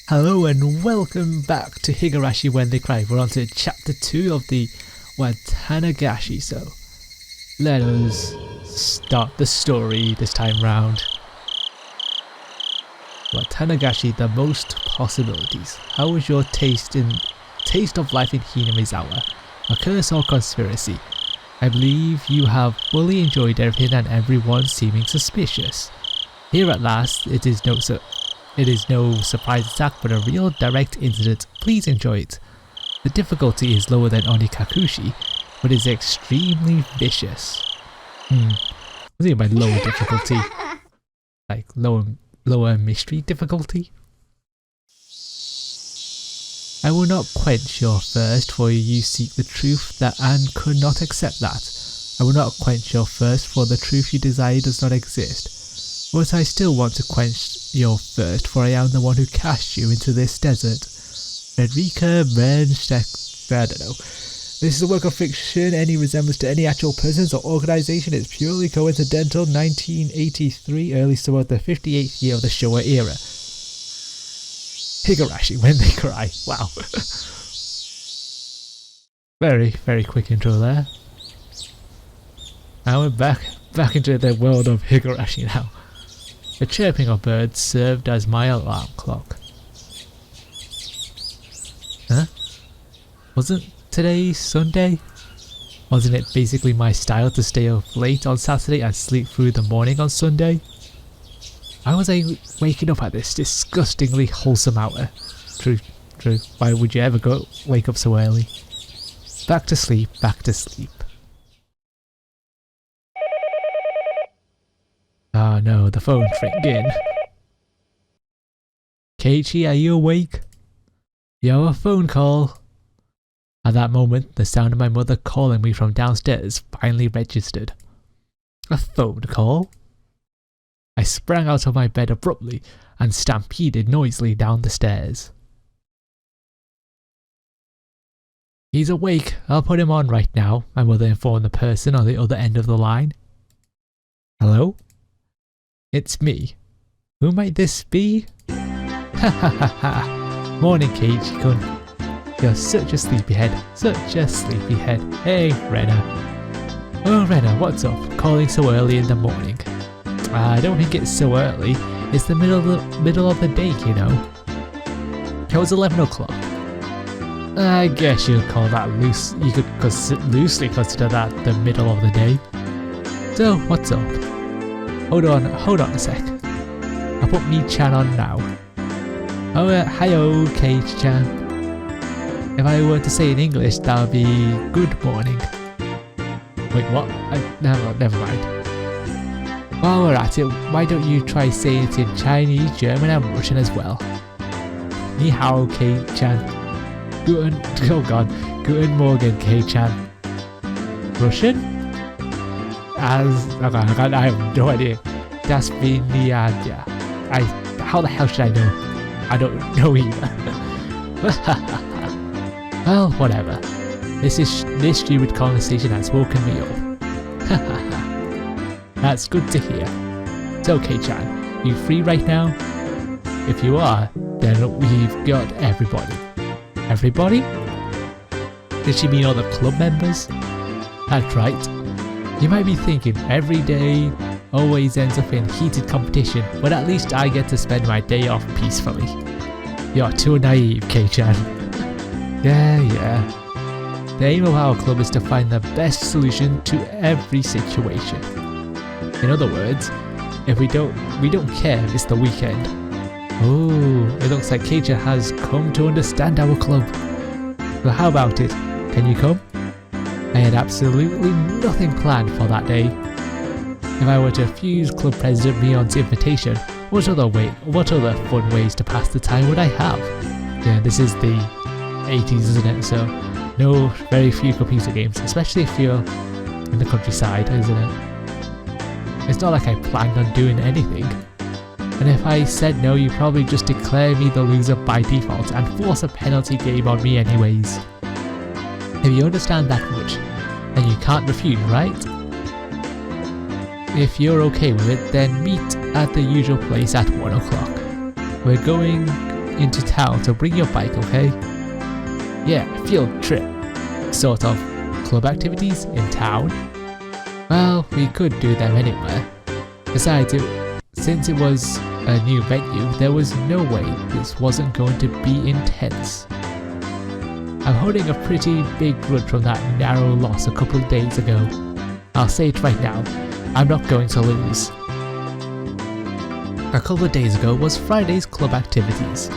Hello and welcome back to Higurashi When They Cry. We're on to chapter 2 of the Watanagashi, so let us start the story this time round. Watanagashi, the most possibilities. How was your taste of life in Hinamizawa? A curse or conspiracy? I believe you have fully enjoyed everything and everyone seeming suspicious. Here at last, it is no surprise attack but a real direct incident. Please enjoy it. The difficulty is lower than Onikakushi, but is extremely vicious. What do you mean by lower difficulty? Like lower mystery difficulty? I will not quench your thirst, for you seek the truth and could not accept that. I will not quench your thirst, for the truth you desire does not exist. But I still want to quench your thirst, for I am the one who cast you into this desert. Frederica Bernsteck, I don't know. This is a work of fiction. Any resemblance to any actual persons or organisation is purely coincidental. 1983, early toward the 58th year of the Showa era. Higurashi When They Cry. Wow. Very, very quick intro there. Now we're back into the world of Higurashi now. The chirping of birds served as my alarm clock. Huh? Wasn't today Sunday? Wasn't it basically my style to stay up late on Saturday and sleep through the morning on Sunday? Why was I waking up at this disgustingly wholesome hour? True. Why would you ever wake up so early? Back to sleep. Oh no, the phone's ringing. Keiichi, are you awake? Yo, a phone call. At that moment, the sound of my mother calling me from downstairs finally registered. A phone call? I sprang out of my bed abruptly and stampeded noisily down the stairs. He's awake, I'll put him on right now, my mother informed the person on the other end of the line. Hello? It's me. Who might this be? Ha ha ha ha. Morning, Keiichi-kun. You're such a sleepyhead. Hey, Rena. Oh, Rena, what's up? Calling so early in the morning. I don't think it's so early. It's the middle of the day, you know. It was 11 o'clock. I guess you'd call that loose. You could loosely consider that the middle of the day. So, what's up? Hold on a sec. I'll put me-chan on now. Oh, hi-oh, Keiichi-chan. If I were to say in English, that would be good morning. Wait, what? Never mind. While we're at it, why don't you try saying it in Chinese, German and Russian as well? Ni hao, Kei-chan. Guten Morgen, Kei-chan. Russian? I have no idea. Das bin ja. How the hell should I know? I don't know either. Well, whatever. This stupid conversation has woken me up. That's good to hear. So, Kei-chan, you free right now? If you are, then we've got everybody. Everybody? Did she mean all the club members? That's right. You might be thinking every day always ends up in heated competition, but at least I get to spend my day off peacefully. You're too naive, Kei-chan. Yeah. The aim of our club is to find the best solution to every situation. In other words, if we don't care if it's the weekend. Oh, it looks like Kei-chan has come to understand our club. Well, how about it? Can you come? I had absolutely nothing planned for that day. If I were to refuse Club President Mion's invitation, what other fun ways to pass the time would I have? Yeah, this is the 80s, isn't it? So, very few computer games, especially if you're in the countryside, isn't it? It's not like I planned on doing anything. And if I said no, you'd probably just declare me the loser by default and force a penalty game on me anyways. If you understand that much, then you can't refuse, right? If you're okay with it, then meet at the usual place at 1 o'clock. We're going into town to bring your bike, okay? Yeah, field trip. Sort of. Club activities in town? Well, we could do them anywhere. Besides, since it was a new venue, there was no way this wasn't going to be intense. I'm holding a pretty big grudge from that narrow loss a couple of days ago. I'll say it right now, I'm not going to lose. A couple of days ago was Friday's club activities.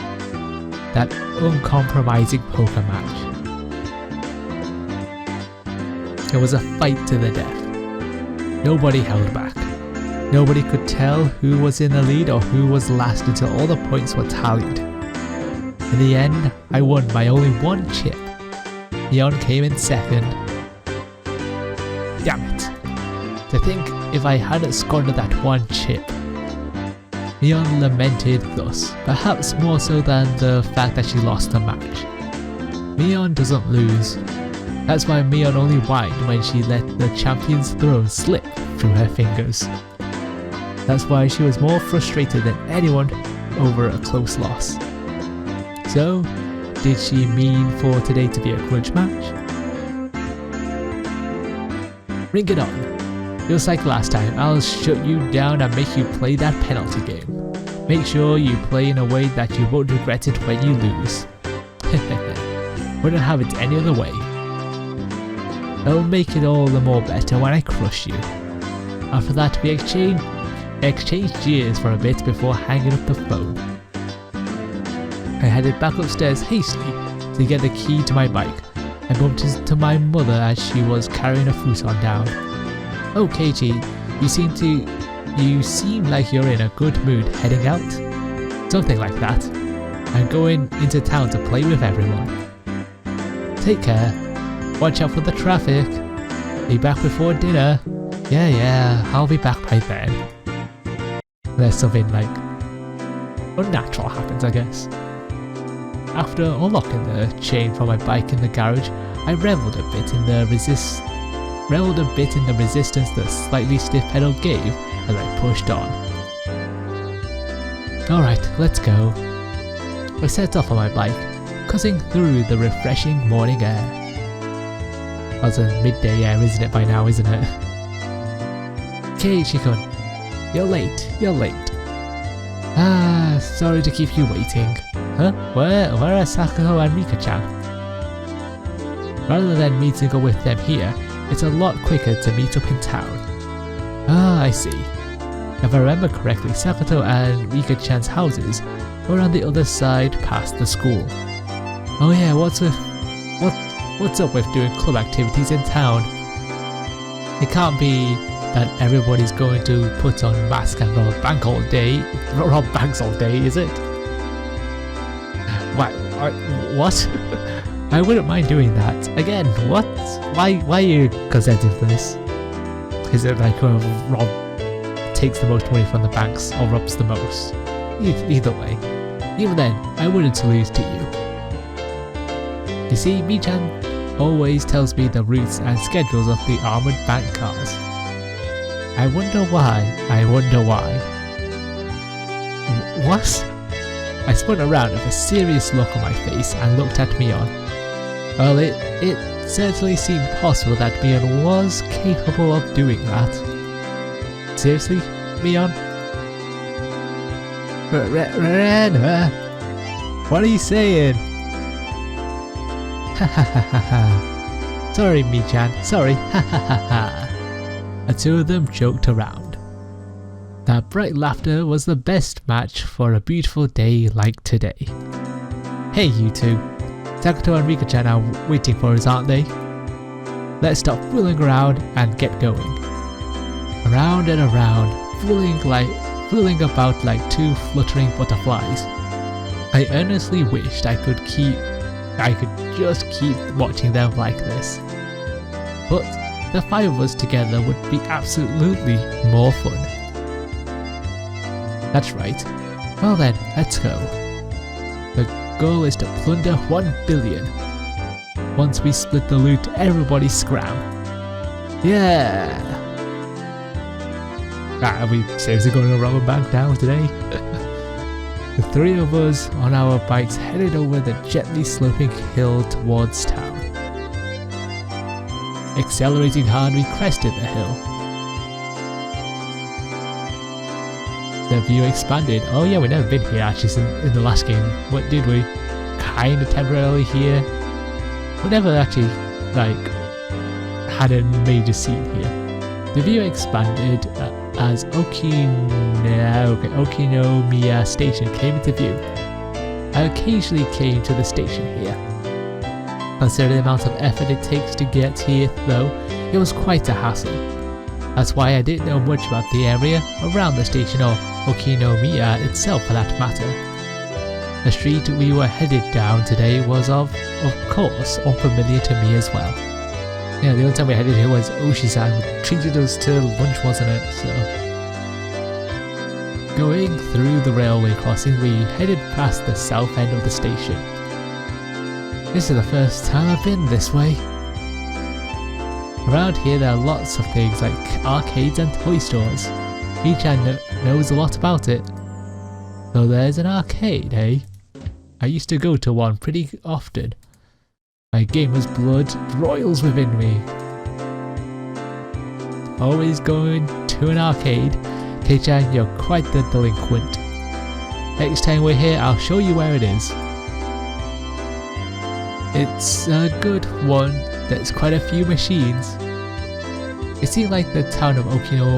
That uncompromising poker match. It was a fight to the death. Nobody held back. Nobody could tell who was in the lead or who was last until all the points were tallied. In the end, I won by only one chip. Neon came in second. Damn it. To think if I hadn't squandered that one chip. Neon lamented thus, perhaps more so than the fact that she lost the match. Neon doesn't lose. That's why Neon only whined when she let the champion's throne slip through her fingers. That's why she was more frustrated than anyone over a close loss. So, did she mean for today to be a grudge match? Bring it on. Just like last time, I'll shut you down and make you play that penalty game. Make sure you play in a way that you won't regret it when you lose. Wouldn't have it any other way. I'll make it all the more better when I crush you. After that, we exchanged cheers for a bit before hanging up the phone. I headed back upstairs hastily to get the key to my bike. I bumped into my mother as she was carrying a futon down. "Oh, Katie, you seem like you're in a good mood heading out?" "Something like that. I'm going into town to play with everyone." "Take care. Watch out for the traffic. Be back before dinner." Yeah, I'll be back by then." There's something like unnatural happens, I guess. After unlocking the chain from my bike in the garage, I revelled a bit in the resistance the slightly stiff pedal gave as I pushed on. Alright, let's go. I set off on my bike, cutting through the refreshing morning air. That's a midday air, isn't it, by now, isn't it? Keiichi-kun, you're late. Ah, sorry to keep you waiting. Huh? Where are Sakato and Rika-chan? Rather than meeting up with them here, it's a lot quicker to meet up in town. Ah, I see. If I remember correctly, Sakato and Rika-chan's houses were on the other side past the school. Oh yeah, what's up with doing club activities in town? It can't be that everybody's going to put on masks and rob banks all day, is it? What? I wouldn't mind doing that. Again, what? Why are you consenting for this? Is it like Rob takes the most money from the banks or robs the most? Either way. Even then, I wouldn't lose to you. You see, Michan always tells me the routes and schedules of the armoured bank cars. I wonder why. What? I spun around with a serious look on my face and looked at Mion. Well, it certainly seemed possible that Mion was capable of doing that. Seriously, Mion? Ren, what are you saying? Ha ha ha ha ha. Sorry, Michan, sorry, ha ha ha ha. The two of them joked around. That bright laughter was the best match for a beautiful day like today. Hey you two, Sakato and Rika-chan are waiting for us, aren't they? Let's stop fooling around and get going. Around and around, fooling about like two fluttering butterflies. I earnestly wished I could just keep watching them like this. But the five of us together would be absolutely more fun. That's right. Well then, let's go. The goal is to plunder 1 billion. Once we split the loot, everybody scram. Yeah! Are we seriously going to rob a bank now today? The three of us on our bikes headed over the gently sloping hill towards town. Accelerating hard, we crested the hill. The view expanded. Oh yeah, we've never been here actually in the last game. What did we? Kinda temporarily here. We never actually had a major scene here. The view expanded as Okinomiya Station came into view. I occasionally came to the station here. Considering the amount of effort it takes to get here though, it was quite a hassle. That's why I didn't know much about the area around the station or Okinomiya itself for that matter. The street we were headed down today was of course unfamiliar to me as well. Yeah, the only time we headed here was Oshi-san treated us to lunch, wasn't it? So, going through the railway crossing, we headed past the south end of the station. This is the first time I've been this way. Around here there are lots of things like arcades and toy stores. Mii-chan knows a lot about it. So there's an arcade, eh? I used to go to one pretty often. My gamer's blood roils within me. Always going to an arcade. K-chan, you're quite the delinquent. Next time we're here, I'll show you where it is. It's a good one. There's quite a few machines. It seemed like the town of Okinomiya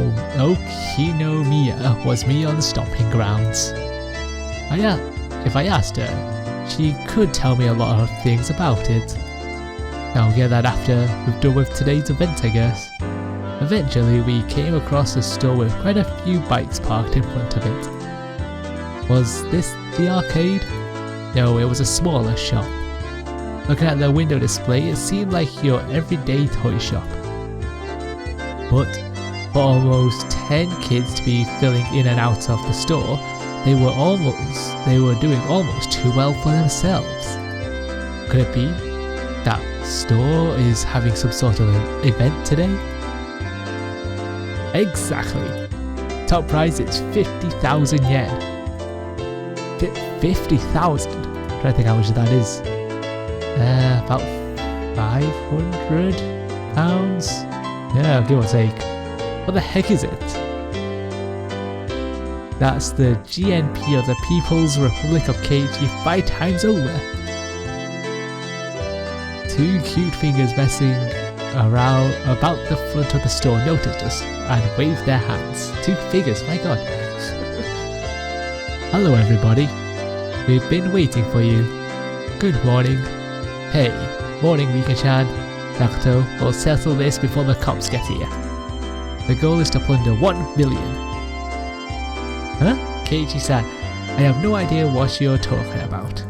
was me on the stomping grounds. If I asked her, she could tell me a lot of things about it. I'll get that after we've done with today's event, I guess. Eventually we came across a store with quite a few bikes parked in front of it. Was this the arcade? No, it was a smaller shop. Looking at the window display, it seemed like your everyday toy shop. But for almost 10 kids to be filling in and out of the store, they were doing almost too well for themselves. Could it be that store is having some sort of an event today? Exactly. Top prize is 50,000 yen. 50,000? I'm trying to think how much that is. About 500 pounds? Yeah, give or take. What the heck is it? That's the GNP of the People's Republic of KG 5 times over. Two cute fingers messing around about the front of the store noticed us and waved their hands. Two figures, my god. Hello everybody. We've been waiting for you. Good morning. Hey, morning Rika-chan. Sakuto, we'll settle this before the cops get here. The goal is to plunder 1 million. Huh? Keiichi-san, I have no idea what you're talking about.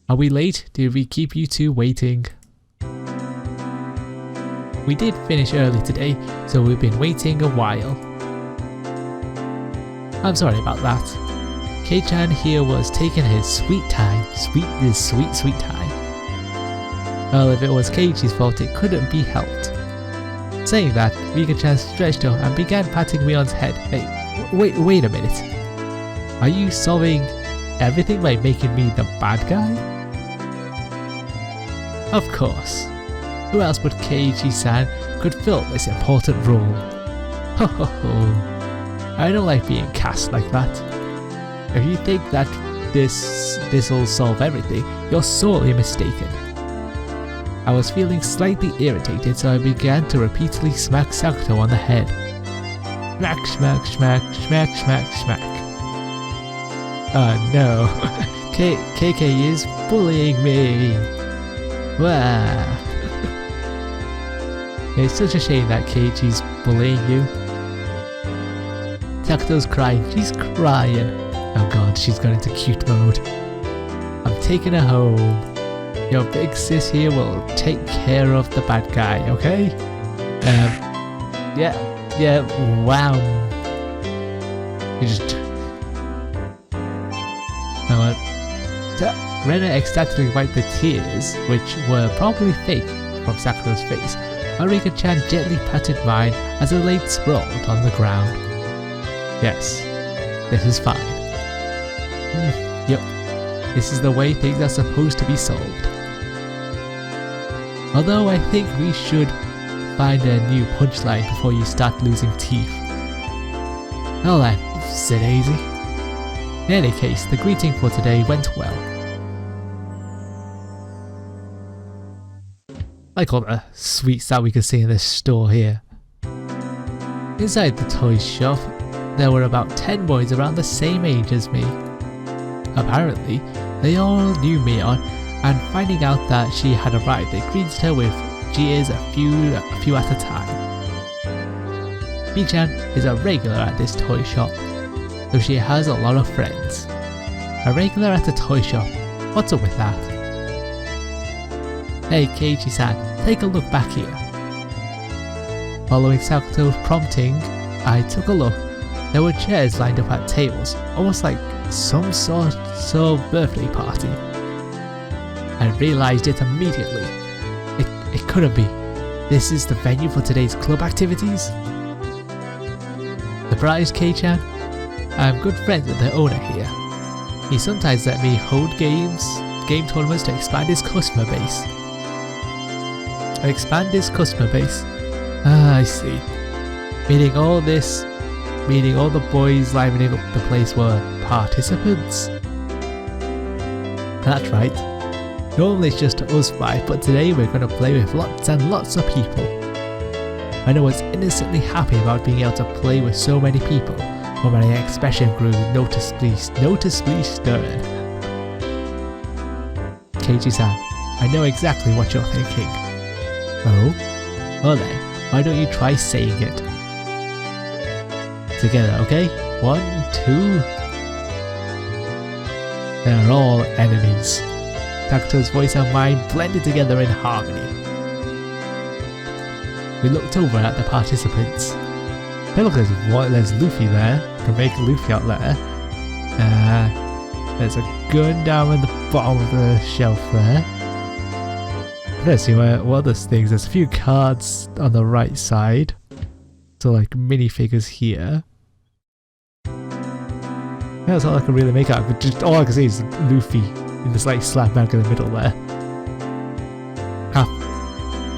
Are we late? Did we keep you two waiting? We did finish early today, so we've been waiting a while. I'm sorry about that. Kei-chan here was taking his sweet time. Sweet time. Well, if it was Keiichi's fault, it couldn't be helped. Saying that, Rika-chan stretched up and began patting me on the head. Hey, wait a minute. Are you solving everything by making me the bad guy? Of course. Who else but Keiichi-san could fill this important role? Ho ho ho. I don't like being cast like that. If you think that this'll solve everything, you're sorely mistaken. I was feeling slightly irritated, so I began to repeatedly smack Sakuto on the head. Smack, smack, smack, smack, smack, smack. Oh no, KK is bullying me. Wow. It's such a shame that Keiichi's bullying you. Sakuto's crying, she's crying. Oh god, she's gone into cute mode. I'm taking her home. Your big sis here will take care of the bad guy, okay? Yeah, wow. You just... No, Rena ecstatically wiped the tears, which were probably fake, from Sakuro's face. Rika-chan gently patted mine as it lay sprawled on the ground. Yes, this is fine. Yep, this is the way things are supposed to be solved. Although I think we should find a new punchline before you start losing teeth. Well then, sit easy. In any case, the greeting for today went well. Like all the sweets that we could see in this store here. Inside the toy shop, there were about 10 boys around the same age as me. Apparently, they all knew Mion, and finding out that she had arrived, they greeted her with cheers a few at a time. Mi-chan is a regular at this toy shop, so she has a lot of friends. A regular at a toy shop, what's up with that? Hey Keiichi-san, take a look back here. Following Sakuto's prompting, I took a look. There were chairs lined up at tables, almost like some sort of birthday party. I realised it immediately. It couldn't be. This is the venue for today's club activities? Surprised, Kei-chan? I'm good friends with the owner here. He sometimes let me hold game tournaments to expand his customer base. Ah, I see. Meaning all the boys livening up the place were participants? That's right. Normally it's just us 5, but today we're going to play with lots and lots of people. I was innocently happy about being able to play with so many people, but my expression grew noticeably stern. Keiichi-san, I know exactly what you're thinking. Oh? Well then, why don't you try saying it? Together, okay? 1, 2... They're all enemies. Sakuto's voice and mine blended together in harmony. We looked over at the participants. Hey look, there's Luffy there. Can make Luffy out there. There's a gun down at the bottom of the shelf there. Let's see what other things. There's a few cards on the right side. So like minifigures here. That's all I can really make out. But just all I can see is Luffy in this like slap bag in the middle there.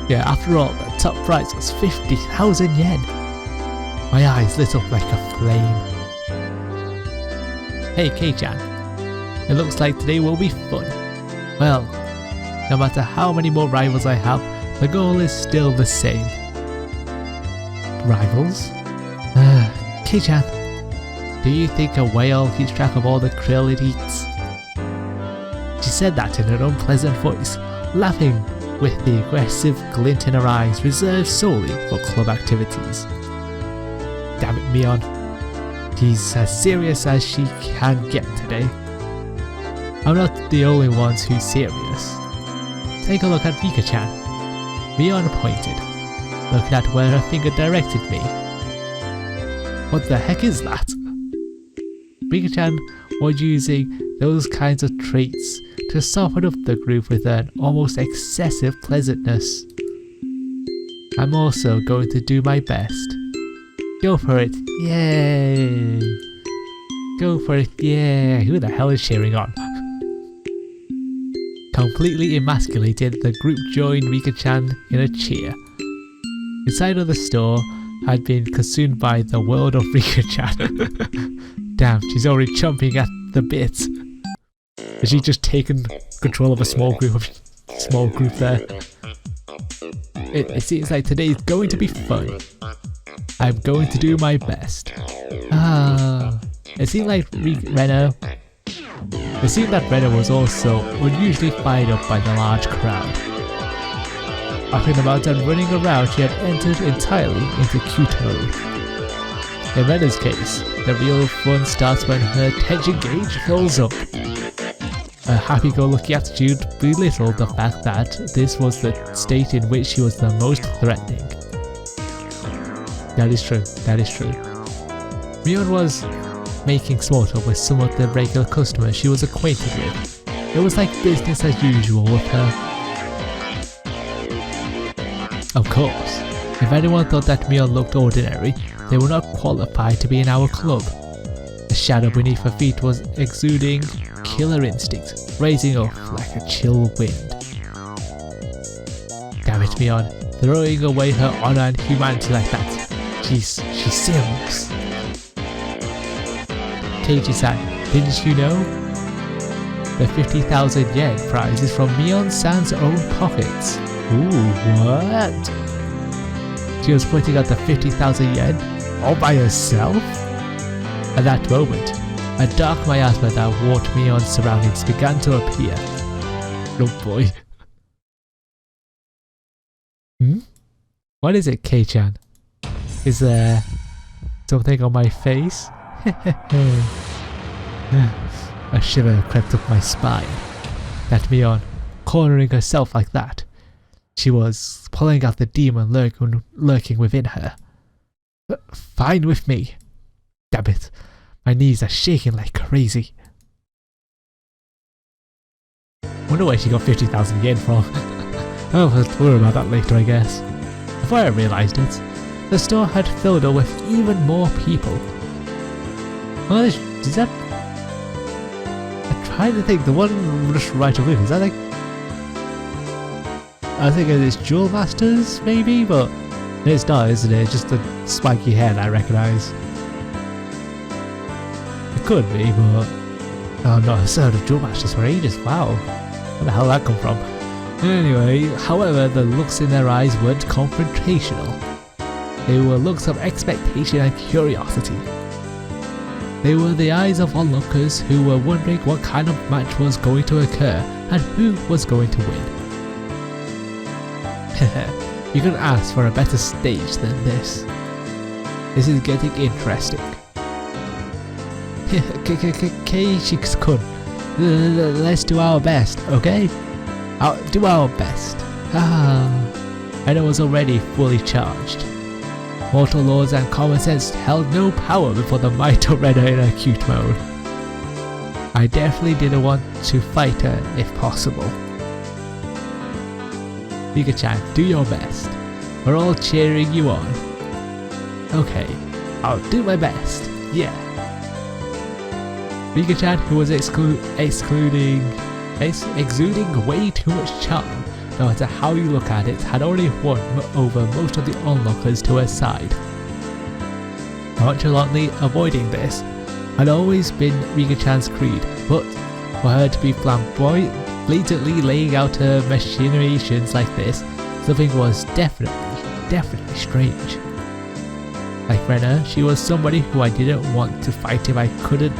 Yeah, after all, the top prize was 50,000 yen. My eyes lit up like a flame. Hey Kei-chan, it looks like today will be fun. Well, no matter how many more rivals I have, the goal is still the same. Rivals? Kei-chan, do you think a whale keeps track of all the krill it eats? She said that in an unpleasant voice, laughing with the aggressive glint in her eyes reserved solely for club activities. Damn it, Mion. She's as serious as she can get today. I'm not the only one who's serious. Take a look at Rika-chan. Mion pointed, looking at where her finger directed me. What the heck is that? Rika-chan was using those kinds of traits to soften up the group with an almost excessive pleasantness. I'm also going to do my best. Go for it, yay! Go for it, yeah! Who the hell is cheering on? Completely emasculated, the group joined Rika-chan in a cheer. Inside of the store had been consumed by the world of Rika-chan. Damn, she's already chomping at the bit. Has she just taken control of a small group there? It seems like today is going to be fun. I'm going to do my best. It seemed that Renner was also unusually fired up by the large crowd. Hopping about and running around, she had entered entirely into cute mode. In Renner's case, the real fun starts when her attention gauge fills up. Her happy-go-lucky attitude belittled the fact that this was the state in which she was the most threatening. That is true. Mion was making small talk with some of the regular customers she was acquainted with. It was like business as usual with her. Of course, if anyone thought that Mion looked ordinary, they were not qualified to be in our club. The shadow beneath her feet was exuding killer instinct, raising up like a chill wind. Damn it, Mion, throwing away her honor and humanity like that. She's serious. Keiji-san, didn't you know? The 50,000 yen prize is from Mion-san's own pockets. Ooh, what? She was pointing out the 50,000 yen all by herself? At that moment, a dark miasma that warped Mion's surroundings began to appear. Oh boy. What is it, Kei-chan? Is there something on my face? A shiver crept up my spine. That Mion, cornering herself like that. She was pulling out the demon lurking within her. Fine with me. Damn it, my knees are shaking like crazy. Wonder where she got 50,000 yen from. Oh, we'll worry about that later, I guess. Before I realised it, the store had filled up with even more people. Oh, is that... I'm trying to think, the one just right away, is that like... I think it's Jewel Masters, maybe, but it's not, isn't it? It's just the spiky hair that I recognise. It could be, but I've not heard of Jewel Masters for ages. Wow, where the hell did that come from? Anyway, however, the looks in their eyes weren't confrontational. They were looks of expectation and curiosity. They were the eyes of onlookers who were wondering what kind of match was going to occur and who was going to win. You couldn't ask for a better stage than this. This is getting interesting. Kei-chan, let's do our best, okay? I'll do our best. And it was already fully charged. Mortal laws and common sense held no power before the might of Rena in acute mode. I definitely didn't want to fight her if possible. Rika-chan, do your best. We're all cheering you on. Okay, I'll do my best. Yeah. Rika-chan, who was exuding way too much charm, no matter how you look at it, had already won over most of the onlookers to her side. Nonchalantly avoiding this had always been Rika-chan's creed, but for her to be blatantly laying out her machinations like this, something was definitely strange. Like Rena, she was somebody who I didn't want to fight if I could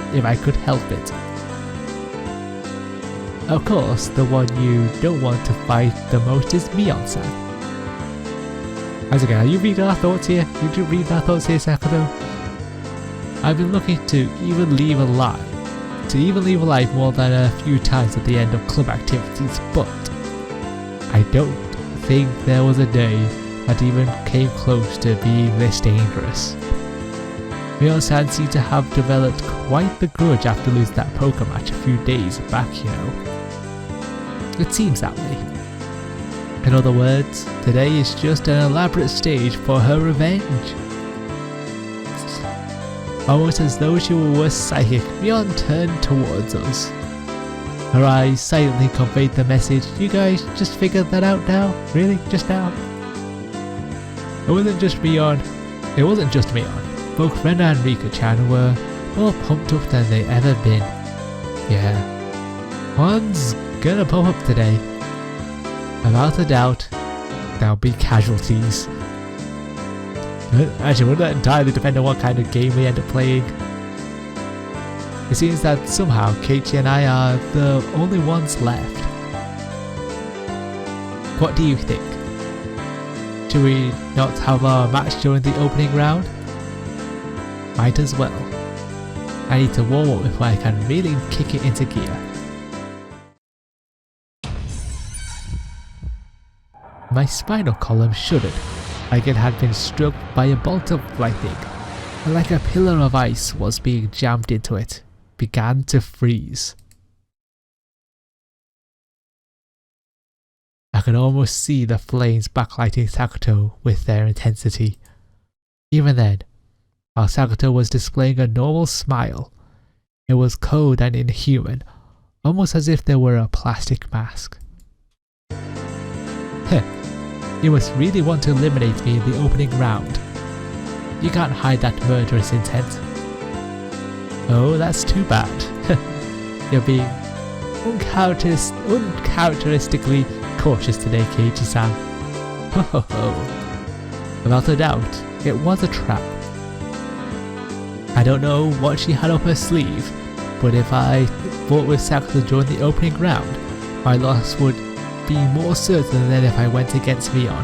help it. Of course, the one you don't want to fight the most is Mion-san. How's it going? Are you reading our thoughts here? Did you read our thoughts here, Sakato? I've been looking to even leave alive more than a few times at the end of club activities, but I don't think there was a day that even came close to being this dangerous. Mion-san seemed to have developed quite the grudge after losing that poker match a few days back, you know. It seems that way. In other words, today is just an elaborate stage for her revenge. Almost as though she were psychic, Mion turned towards us. Her eyes silently conveyed the message, you guys just figured that out now? Really? Just now? It wasn't just Mion. Both Rena and Rika-chan were more pumped up than they ever been. Yeah. One's gonna pump up today. Without a doubt, there'll be casualties. Actually, wouldn't that entirely depend on what kind of game we end up playing? It seems that somehow Keiichi and I are the only ones left. What do you think? Should we not have our match during the opening round? Might as well. I need to warm up before I can really kick it into gear. My spinal column shuddered, like it had been struck by a bolt of lightning, and like a pillar of ice was being jammed into it, began to freeze. I could almost see the flames backlighting Sakato with their intensity. Even then, while Sakuta was displaying a normal smile. It was cold and inhuman, almost as if there were a plastic mask. Heh, you must really want to eliminate me in the opening round. You can't hide that murderous intent. Oh, that's too bad. You're being uncharacteristically cautious today, Keiichi-san. Ho ho ho. Without a doubt, it was a trap. I don't know what she had up her sleeve, but if I fought with Sakuta during the opening round, my loss would be more certain than if I went against Mion.